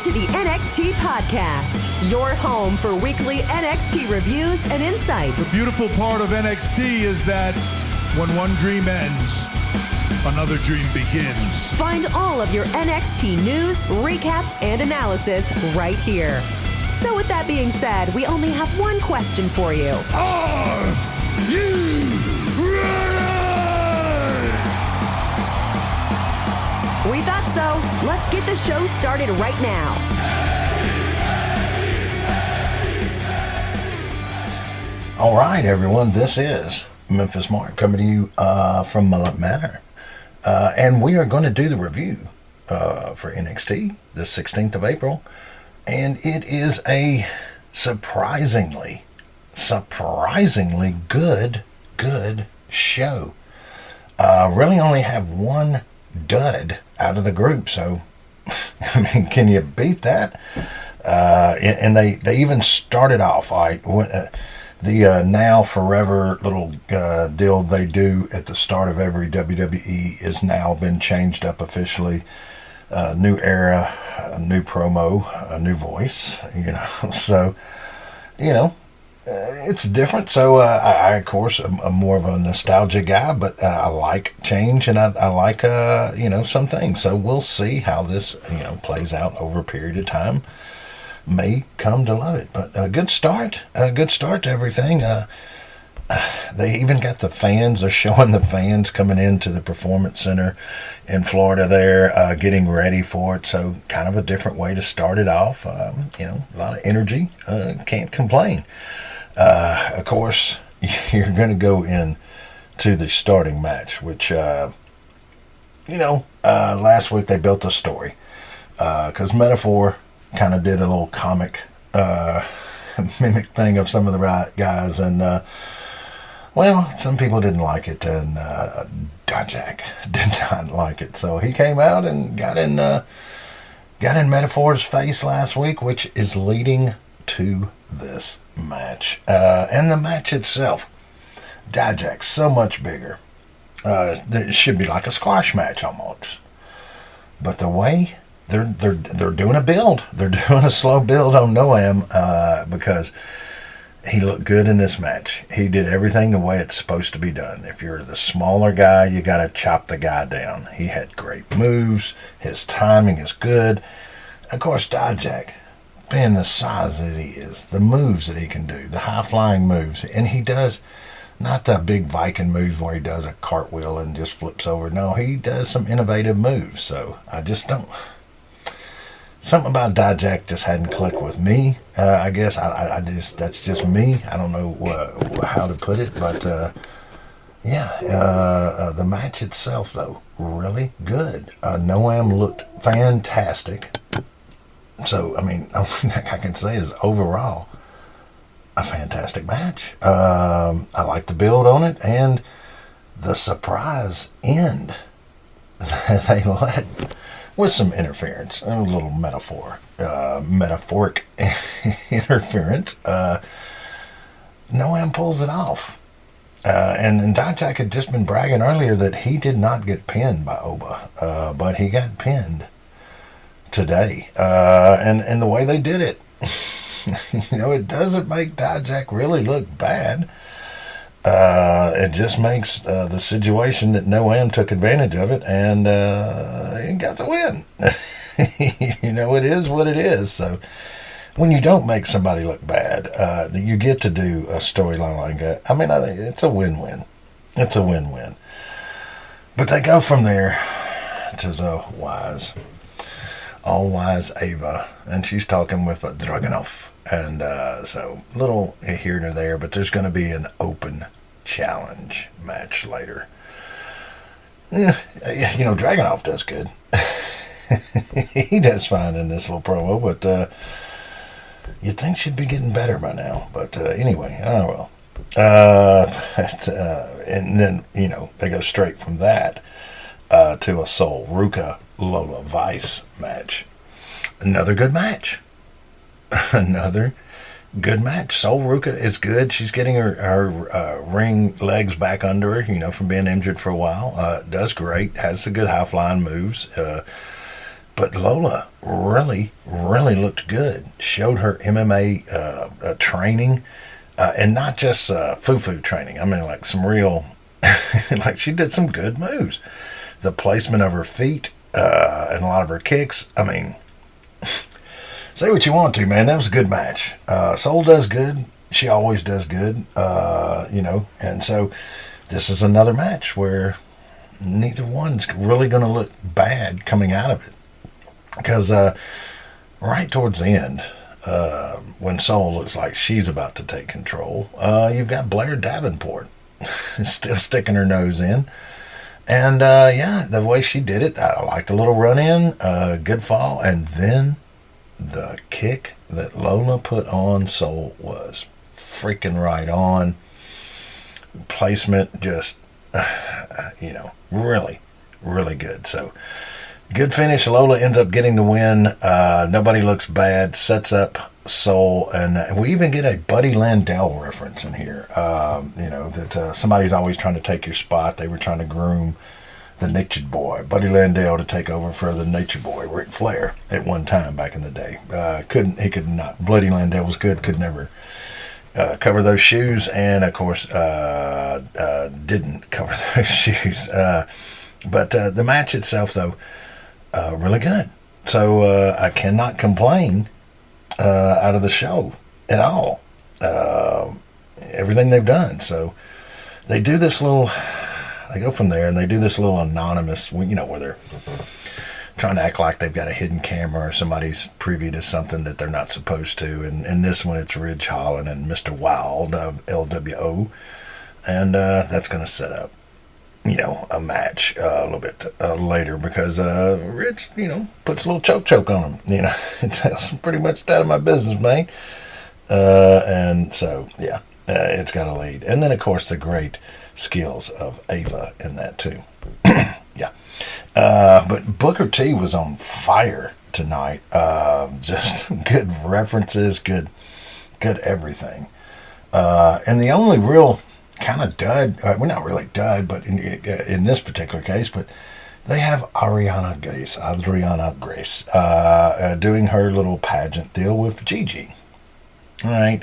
to the NXT Podcast, your home for weekly NXT reviews and insight. The beautiful part of NXT is that when one dream ends, another dream begins. Find all of your NXT news, recaps, and analysis right here. So with that being said, we only have one question for you. Are you ready? We thought so. Let's get the show started right now. All right, everyone. This is Memphis Mark coming to you from Mullet Manor. And we are going to do the review for NXT the 16th of April. And it is a surprisingly good show. Really only have one dud out of the group, so I mean, can you beat that? And they even started off the now forever little deal they do at the start of every WWE is now been changed up officially. New era, new promo, new voice, so it's different. So I of course am more of a nostalgia guy, but I like change, and I like some things. So we'll see how this plays out over a period of time. May come to love it, but a good start to everything. They even got the fans. They're showing the fans coming into the Performance Center in Florida there, getting ready for it. So kind of a different way to start it off. A lot of energy. Can't complain. Of course, you're going to go in to the starting match, which, last week they built a story. Because Metaphor kind of did a little comic mimic thing of some of the guys, and some people didn't like it, and Dijak did not like it, so he came out and got in Metaphor's face last week, which is leading to this match. And the match itself, Dijak's so much bigger. It should be like a squash match almost, but the way they're doing a build, they're doing a slow build on Noam because he looked good in this match. He did everything the way it's supposed to be done. If you're the smaller guy, you got to chop the guy down. He had great moves. His timing is good. Of course, Dijak, being the size that he is, the moves that he can do, the high-flying moves, and he does not the big Viking moves where he does a cartwheel and just flips over. No, he does some innovative moves. So I just don't... Something about Dijak just hadn't clicked with me. I guess that's just me. I don't know how to put it, but the match itself, though, really good. Noam looked fantastic. So, I mean, the only thing I can say is overall, a fantastic match. I like the build on it, and the surprise end that they let... with some interference, a little metaphoric interference. Noam pulls it off. And Dijak had just been bragging earlier that he did not get pinned by Oba, but he got pinned today. And the way they did it, it doesn't make Dijak really look bad. It just makes the situation that Noam took advantage of it, and he got the win. It is what it is. So when you don't make somebody look bad, you get to do a storyline like that. I mean, I think it's a win-win. It's a win-win. But they go from there to the all-wise Ava, and she's talking with Dragunov. And so little here and there, but there's going to be an open challenge match later. Dragunov does good. He does fine in this little promo, but you'd think she'd be getting better by now. But anyway, oh well. And then, they go straight from that to a Sol Ruka Lola Vice match. Another good match. Another good match. Sol Ruka is good. She's getting her ring legs back under her, from being injured for a while. Does great. Has some good high-flying moves. But Lola really, really looked good. Showed her MMA training, and not just foo-foo training. I mean, like some real, like she did some good moves. The placement of her feet and a lot of her kicks. I mean, say what you want to, man. That was a good match. Soul does good. She always does good, and so this is another match where neither one's really going to look bad coming out of it. Because right towards the end, when Soul looks like she's about to take control, you've got Blair Davenport still sticking her nose in. And, the way she did it, I liked the little run-in, good fall. And then the kick that Lola put on Soul was freaking right on. Placement just, really, really good. So, good finish. Lola ends up getting the win. Nobody looks bad. Sets up Soul. And we even get a Buddy Landell reference in here. That somebody's always trying to take your spot. They were trying to groom the Nature Boy, Buddy Landell, to take over for the Nature Boy, Ric Flair, at one time back in the day. He could not. Buddy Landell was good. Could never cover those shoes. And, of course, didn't cover those shoes. But the match itself, though, really good. So I cannot complain out of the show at all. Everything they've done. So they do this little, they go from there and they do this little anonymous, where they're trying to act like they've got a hidden camera or somebody's privy to something that they're not supposed to. And in this one, it's Ridge Holland and Mr. Wild of LWO. And that's going to set up a match a little bit later, because Rich, puts a little choke on him. It tells him pretty much out of my business, man. And so, it's got a lead. And then, of course, the great skills of Ava in that, too. But Booker T was on fire tonight. Just good references, good everything. And the only real kind of dud, well, not really dud, but in this particular case, but they have Adriana Grace doing her little pageant deal with Gigi. All right.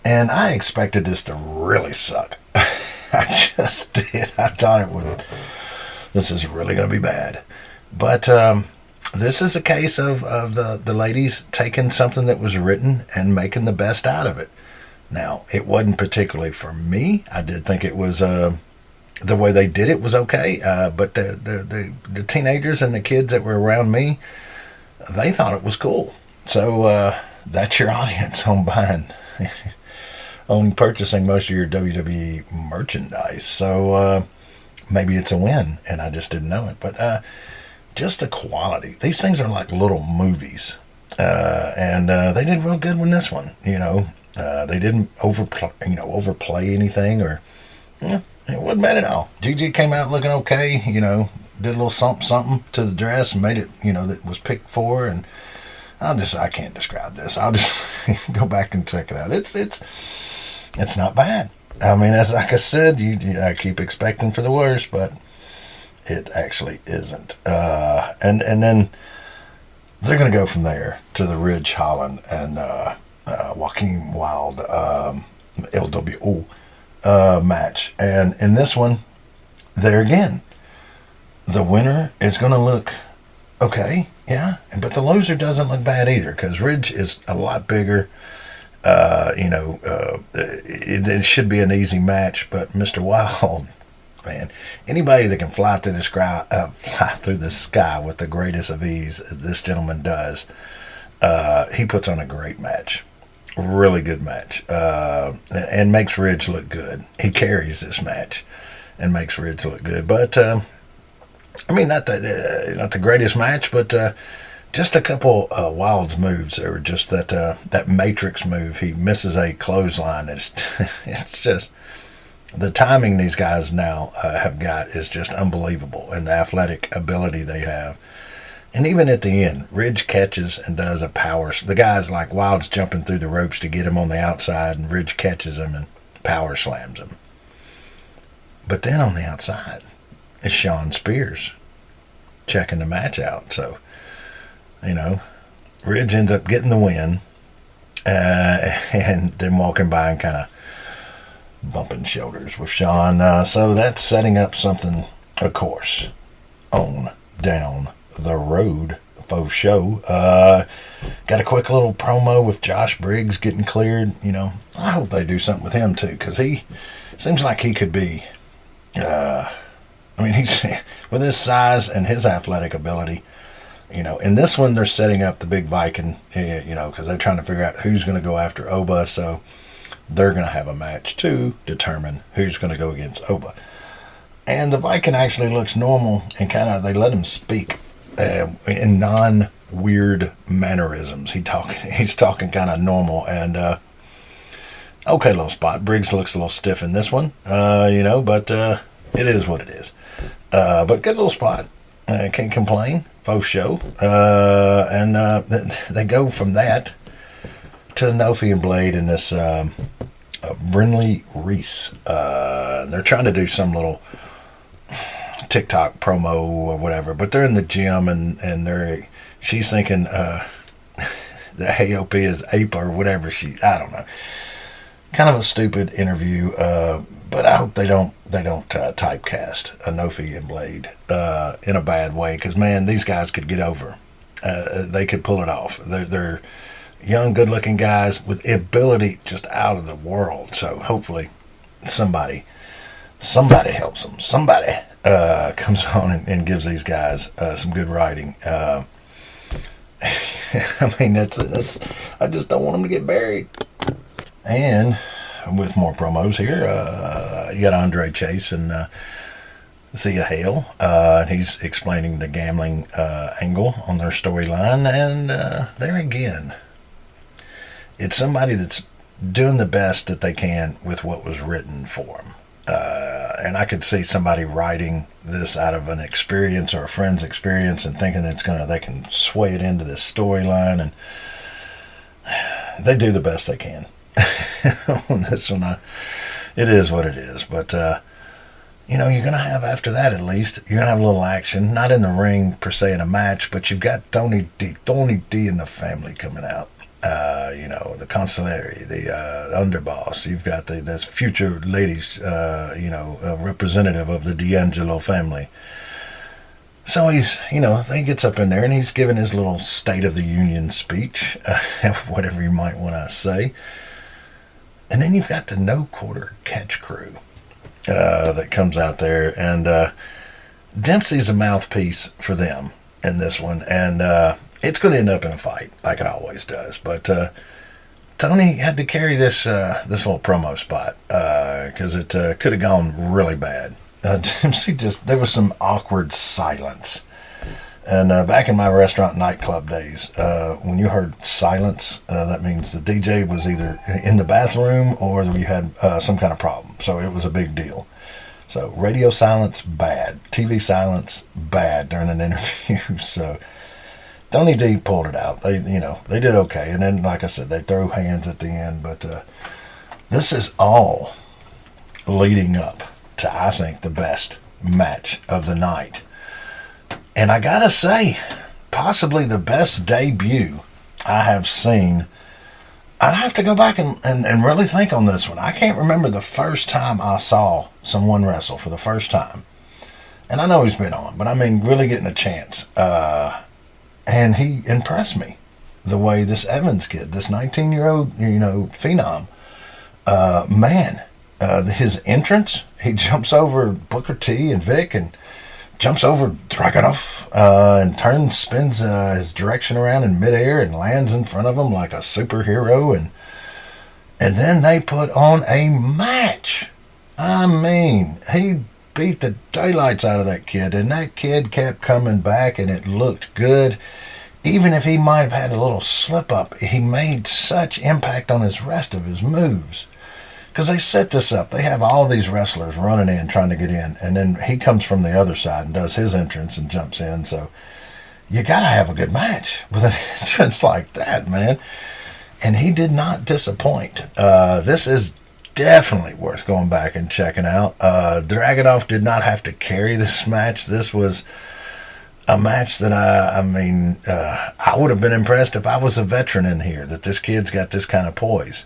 And I expected this to really suck. I just did. I thought this is really going to be bad. But this is a case of the ladies taking something that was written and making the best out of it. Now, it wasn't particularly for me. I did think it was, the way they did it was okay. But the teenagers and the kids that were around me, they thought it was cool. So that's your audience on purchasing most of your WWE merchandise. So maybe it's a win, and I just didn't know it. But just the quality. These things are like little movies. And they did real good with this one, They didn't overplay anything, or it wasn't bad at all. Gigi came out looking okay, did a little something to the dress and made it, that was picked for. And I can't describe this. I'll just go back and check it out. It's not bad. I mean, like I said, I keep expecting for the worst, but it actually isn't. And then they're going to go from there to the Ridge Holland and Joaquin Wild LWO match. And in this one, there again, the winner is going to look okay, yeah, but the loser doesn't look bad either, because Ridge is a lot bigger. It should be an easy match, but Mr. Wild, man, anybody that can fly through the sky with the greatest of ease, this gentleman does. He puts on a great match, really good match, and makes Ridge look good. He carries this match and makes Ridge look good. But not the greatest match, but just a couple Wild's moves, or just that Matrix move. He misses a clothesline. It's just the timing these guys now have got is just unbelievable, and the athletic ability they have. And even at the end, Ridge catches and does a power. The guys like Wild's jumping through the ropes to get him on the outside, and Ridge catches him and power slams him. But then on the outside is Shawn Spears. checking the match out. So, Ridge ends up getting the win, and then walking by and kind of bumping shoulders with Sean. So that's setting up something, of course, on down the road for show. Got a quick little promo with Josh Briggs getting cleared. I hope they do something with him too, because he seems like he could be. He's with his size and his athletic ability. In this one they're setting up the big Viking. Because they're trying to figure out who's going to go after Oba. So they're going to have a match to determine who's going to go against Oba. And the Viking actually looks normal, and they let him speak in non-weird mannerisms. He's talking kind of normal, and okay little spot. Briggs looks a little stiff in this one, but it is what it is. But good little spot. Can't complain. Faux show. And they go from that to Nofi and Blade in this Brinley Reese. They're trying to do some little TikTok promo or whatever, but they're in the gym, and she's thinking the AOP is ape or whatever. I don't know. Kind of a stupid interview, but I hope they don't typecast Nofi and Blade in a bad way, because man, these guys could get over. They could pull it off. They're young, good-looking guys with ability just out of the world. So hopefully somebody helps them. Somebody comes on and gives these guys some good writing. That's I just don't want them to get buried. And with more promos here, you got Andre Chase and Zia Hale. He's explaining the gambling angle on their storyline, and there again, it's somebody that's doing the best that they can with what was written for them. And I could see somebody writing this out of an experience or a friend's experience and thinking they can sway it into this storyline, and they do the best they can. On this one, it is what it is. But you're going to have, after that at least, you're going to have a little action, not in the ring per se in a match, but you've got Tony D and the family coming out. The consigliere, the underboss. You've got this future ladies, a representative of the D'Angelo family. So he gets up in there and he's giving his little State of the Union speech, whatever you might want to say. And then you've got the No Quarter Catch crew that comes out there, and Dempsey's a mouthpiece for them in this one, and it's going to end up in a fight, like it always does. But Tony had to carry this little promo spot because it could have gone really bad. Dempsey there was some awkward silence. And back in my restaurant nightclub days, when you heard silence, that means the DJ was either in the bathroom or you had some kind of problem. So it was a big deal. So radio silence, bad. TV silence, bad during an interview. So Tony D pulled it out. They did okay. And then, like I said, they throw hands at the end. But this is all leading up to, I think, the best match of the night. And I gotta say, possibly the best debut I have seen. I'd have to go back and really think on this one. I can't remember the first time I saw someone wrestle for the first time. And I know he's been on, but I mean really getting a chance. And he impressed me the way this Evans kid, this 19-year-old, phenom, his entrance, he jumps over Booker T and Vic and jumps over Dragunov and spins his direction around in midair and lands in front of him like a superhero. And then they put on a match. I mean, he beat the daylights out of that kid, and that kid kept coming back, and it looked good. Even if he might have had a little slip up, he made such impact on his rest of his moves. Because they set this up. They have all these wrestlers running in, trying to get in. And then he comes from the other side and does his entrance and jumps in. So you got to have a good match with an entrance like that, man. And he did not disappoint. This is definitely worth going back and checking out. Dragunov did not have to carry this match. This was a match that I would have been impressed if I was a veteran in here, that this kid's got this kind of poise.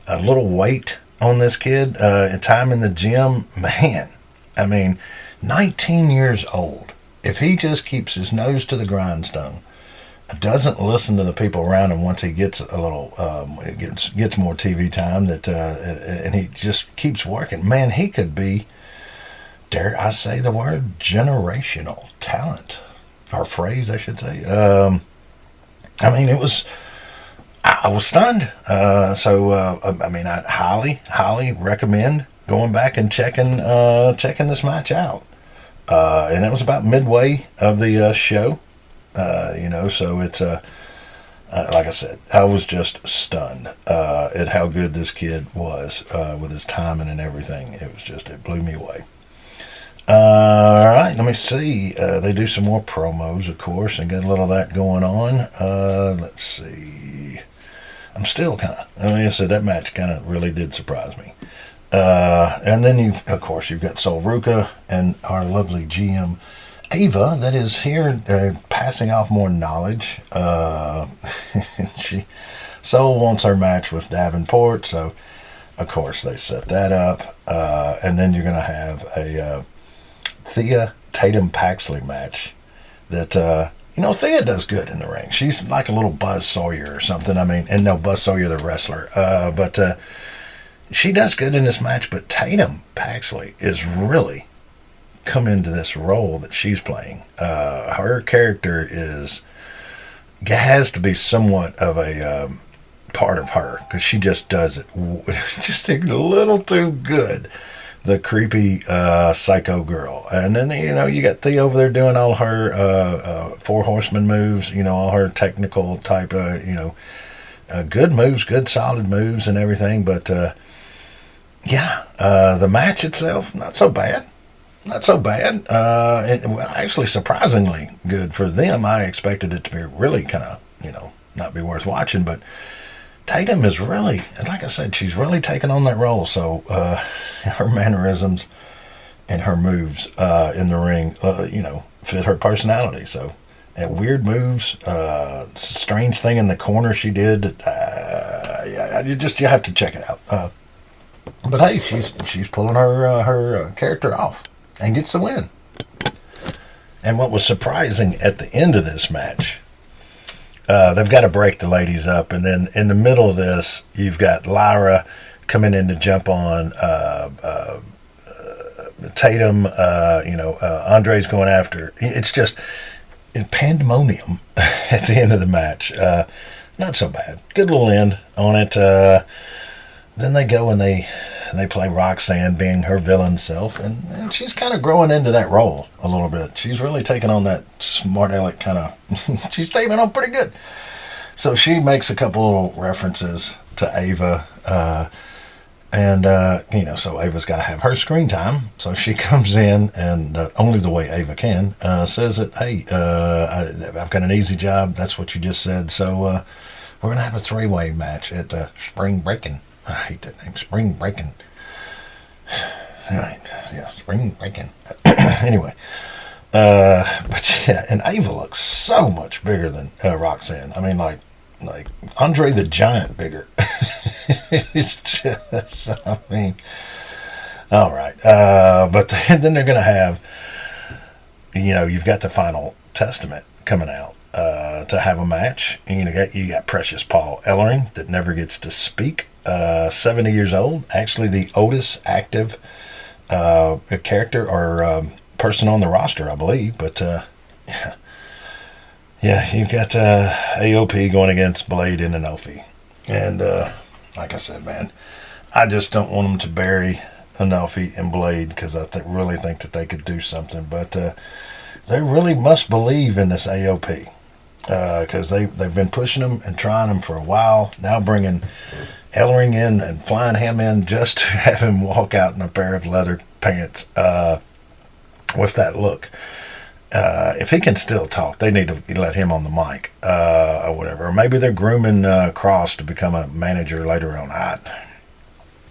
A little weight on this kid, time in the gym, man. 19 years old. If he just keeps his nose to the grindstone, doesn't listen to the people around him once he gets a little, gets more TV time, and he just keeps working, man, he could be, dare I say the word, generational talent. Or phrase, I should say. It was, I was stunned. I highly recommend going back and checking this match out. And it was about midway of the show. So it's like I said, I was just stunned at how good this kid was with his timing and everything. It blew me away. All right, let me see. They do some more promos, of course, and got a little of that going on. Let's see. I'm still kind of, I said, that match kind of really did surprise me. And then you've got Sol Ruka and our lovely GM Ava that is here passing off more knowledge. Sol wants her match with Davenport, so of course they set that up. And then you're going to have a Thea Tatum Paxley match that Thea does good in the ring. She's like a little Buzz Sawyer or something. And no, Buzz Sawyer the wrestler, but she does good in this match. But Tatum Paxley is really come into this role that she's playing. Her character has to be somewhat of a part of her, because she just does it just a little too good. The creepy psycho girl. And then, you got Thea over there doing all her Four Horsemen moves, all her technical type, good moves, good solid moves and everything. But, the match itself, not so bad. Actually, surprisingly good for them. I expected it to be really kind of, not be worth watching, but Tatum is really, like I said, she's really taken on that role. So her mannerisms and her moves in the ring, fit her personality. So weird moves, strange thing in the corner she did. You have to check it out. But hey, she's pulling her character off and gets the win. And what was surprising at the end of this match, they've got to break the ladies up, and then in the middle of this, you've got Lyra coming in to jump on Tatum. Andre's going after. It's just pandemonium at the end of the match. Not so bad. Good little end on it. Then they go and they play Roxanne being her villain self, and she's kind of growing into that role a little bit. She's really taking on that smart aleck kind of, she's taking on pretty good. So she makes a couple little references to Ava, so Ava's got to have her screen time. So she comes in, and only the way Ava can, says that, hey, I've got an easy job. That's what you just said. So we're going to have a three-way match at Spring Breakin'. I hate that name, Spring Breakin'. Right, yeah, Spring Breakin'. Anyway, but yeah, and Ava looks so much bigger than Roxanne. Like Andre the Giant bigger. It's just, all right. But then they're going to have, you've got the Final Testament coming out to have a match. And you got Precious Paul Ellering that never gets to speak. 70 years old, actually the oldest active character or person on the roster, I believe. But you've got AOP going against Blade and Inofi. And like I said, man, I just don't want them to bury Inofi and Blade, because I really think that they could do something. But they really must believe in this AOP, because they've been pushing them and trying them for a while. Now bringing Ellering in and flying him in just to have him walk out in a pair of leather pants with that look. If he can still talk, they need to let him on the mic or whatever. Or maybe they're grooming Cross to become a manager later on. I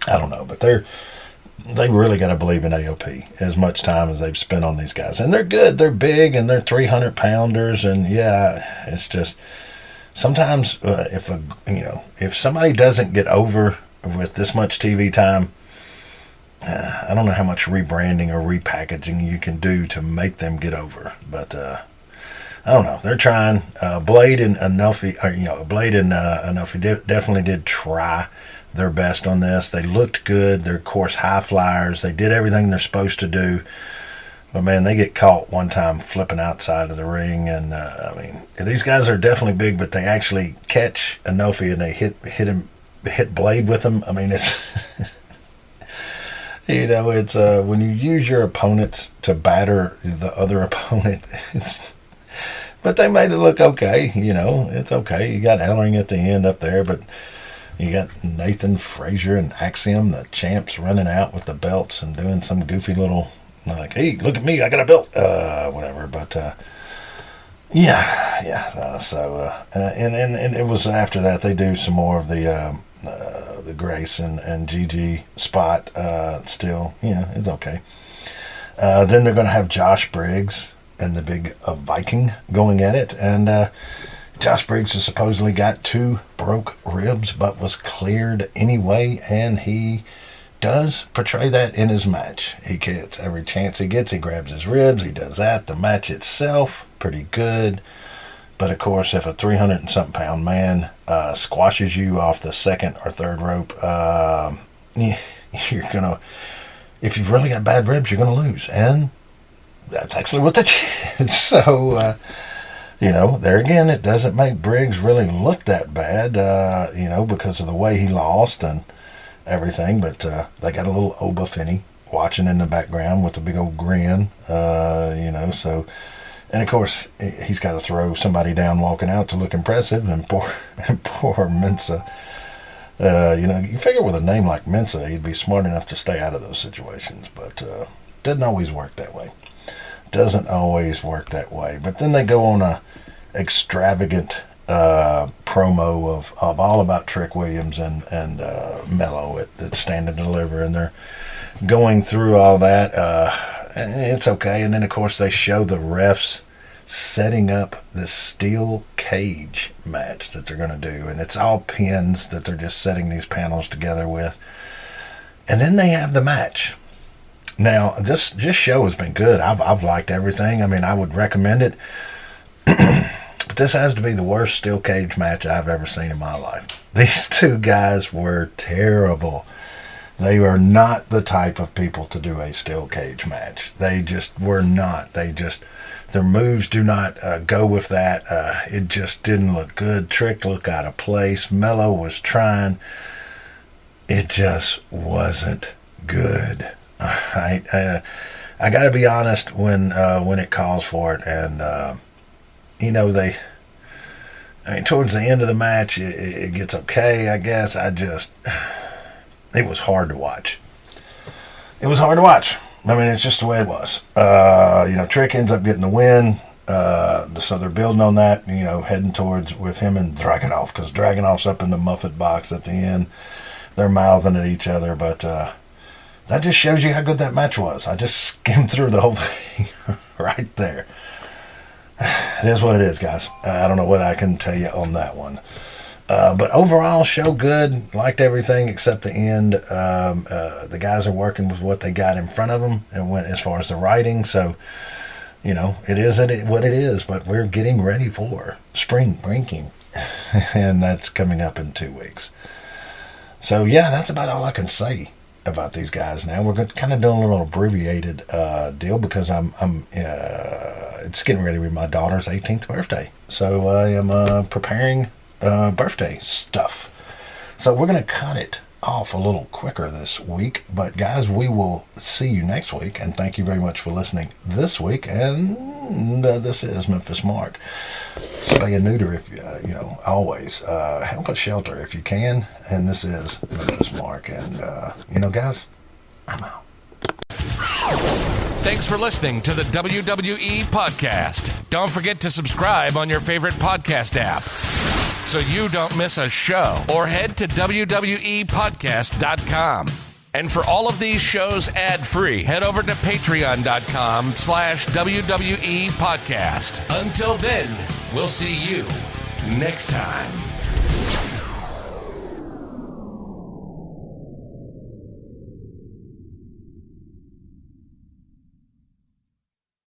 don't know, but they really got to believe in AOP as much time as they've spent on these guys. And they're good. They're big, and they're 300-pounders. And, yeah, it's just sometimes if somebody doesn't get over with this much TV time, I don't know how much rebranding or repackaging you can do to make them get over. But I don't know. They're trying. Blade and Anufi definitely did try their best on this. They looked good. They're, of course, high flyers. They did everything they're supposed to do. But, man, they get caught one time flipping outside of the ring. And, these guys are definitely big, but they actually catch Anufi and they hit Blade with them. I mean, it's... it's when you use your opponents to batter the other opponent, but they made it look okay. It's okay. You got Ellering at the end up there, but you got Nathan Frazier and Axiom, the champs, running out with the belts and doing some goofy little, like, hey, look at me, I got a belt, whatever. But, and it was after that they do some more of the Grace and Gigi spot still. It's okay. Then they're going to have Josh Briggs and the big Viking going at it. And Josh Briggs has supposedly got 2 broke ribs, but was cleared anyway. And he does portray that in his match. He gets every chance he gets. He grabs his ribs. He does that. The match itself, pretty good. But, of course, if a 300-and-something pound man squashes you off the second or third rope, you're going to, if you've really got bad ribs, you're going to lose. And that's actually what they did. So, there again, it doesn't make Briggs really look that bad, because of the way he lost and everything. But they got a little Oba Finney watching in the background with a big old grin, so... And, of course, he's got to throw somebody down walking out to look impressive. And poor Mensa, you figure with a name like Mensa, he'd be smart enough to stay out of those situations. But doesn't always work that way. But then they go on a extravagant promo of all about Trick Williams and Melo at Stand and Deliver. And they're going through all that. It's okay. And then, of course, they show the refs setting up this steel cage match that they're going to do. And it's all pins that they're just setting these panels together with. And then they have the match. Now, this show has been good. I've liked everything. I mean, I would recommend it. But this has to be the worst steel cage match I've ever seen in my life. These 2 guys were terrible. They are not the type of people to do a steel cage match. They just were not. Their moves do not go with that. It just didn't look good. Trick looked out of place. Melo was trying. It just wasn't good. I got to be honest when it calls for it. And, towards the end of the match, it gets okay, I guess. It was hard to watch. I mean, it's just the way it was. Trick ends up getting the win. So they're building on that, heading towards with him and Dragunov, because Dragunov's up in the Muffet box at the end. They're mouthing at each other, but that just shows you how good that match was. I just skimmed through the whole thing right there. It is what it is, guys. I don't know what I can tell you on that one. But overall, show good. Liked everything except the end. The guys are working with what they got in front of them and went as far as the writing. So, it is what it is. But we're getting ready for spring breaking. And that's coming up in 2 weeks. So, yeah, that's about all I can say about these guys now. We're kind of doing a little abbreviated deal because it's getting ready to be my daughter's 18th birthday. So I am preparing birthday stuff. So we're going to cut it off a little quicker this week. But guys, we will see you next week. And thank you very much for listening this week. And this is Memphis Mark. Spay and neuter if always. Help a shelter if you can. And this is Memphis Mark. And guys, I'm out. Thanks for listening to the WWE Podcast. Don't forget to subscribe on your favorite podcast app so you don't miss a show, or head to WWEpodcast.com. And for all of these shows ad-free, head over to patreon.com/WWE Podcast. Until then, we'll see you next time.